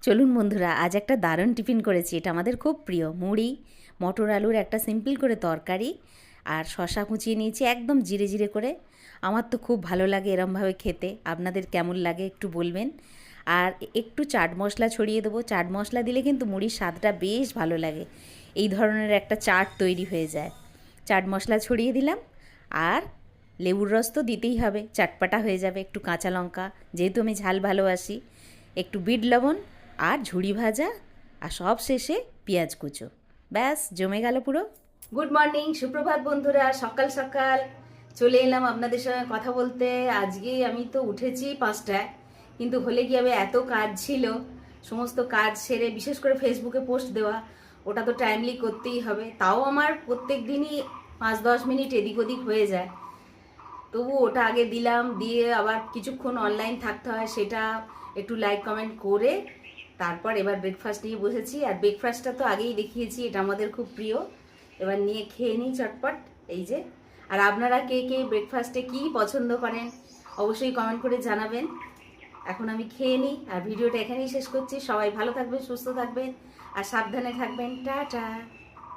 চলুন বন্ধুরা, আজ একটা দারুণ টিফিন করেছি। এটা আমাদের খুব প্রিয়। মুড়ি, মটর আলুর একটা সিম্পল করে তরকারি, আর শশা কুচিয়ে নিয়েছি একদম জিরে জিরে করে। আমার তো খুব ভালো লাগে এরমভাবে খেতে। আপনাদের কেমন লাগে একটু বলবেন। আর একটু চাট মশলা ছড়িয়ে দেবো। চাট মশলা দিলে কিন্তু মুড়ির স্বাদটা বেশ ভালো লাগে। এই ধরনের একটা চাট তৈরি হয়ে যায়। চাট মশলা ছড়িয়ে দিলাম, আর লেবুর রস তো দিতেই হবে, চাটপাটা হয়ে যাবে। একটু কাঁচা লঙ্কা, যেহেতু আমি ঝাল ভালোবাসি, একটু বিট লবণ, আর ঝুড়ি ভাজা, আর সব শেষে পেঁয়াজ কুচো। ব্যাস জমে গেল পুরো। গুড মর্নিং, সুপ্রভাত বন্ধুরা। সকাল সকাল চলে এলাম আপনাদের সঙ্গে কথা বলতে। আজকে আমি তো উঠেছি 5টায়, কিন্তু হলে কি হবে, এত কাজ ছিল। সমস্ত কাজ সেরে বিশেষ করে ফেসবুকে পোস্ট দেওয়া, ওটা তো টাইমলি করতেই হবে। তাও আমার প্রত্যেক দিনই 5-10 মিনিট এদিক ওদিক হয়ে যায়। তবু ওটা আগে দিলাম, দিয়ে আবার কিছুক্ষণ অনলাইন থাকতে হয়, সেটা একটু লাইক কমেন্ট করে তারপর এবার ব্রেকফাস্ট নিয়ে বসেছি। আর ব্রেকফাস্টটা তো আগেই দেখিয়েছি, এটা আমাদের খুব প্রিয়। এবার নিয়ে খেয়ে নিই চটপট, এই যে। আর আপনারা কে কে ব্রেকফাস্টে কী পছন্দ করেন অবশ্যই কমেন্ট করে জানাবেন। এখন আমি খেয়ে নিই, আর ভিডিওটা এখানেই শেষ করছি। সবাই ভালো থাকবেন, সুস্থ থাকবেন, আর সাবধানে থাকবেন। টাটা।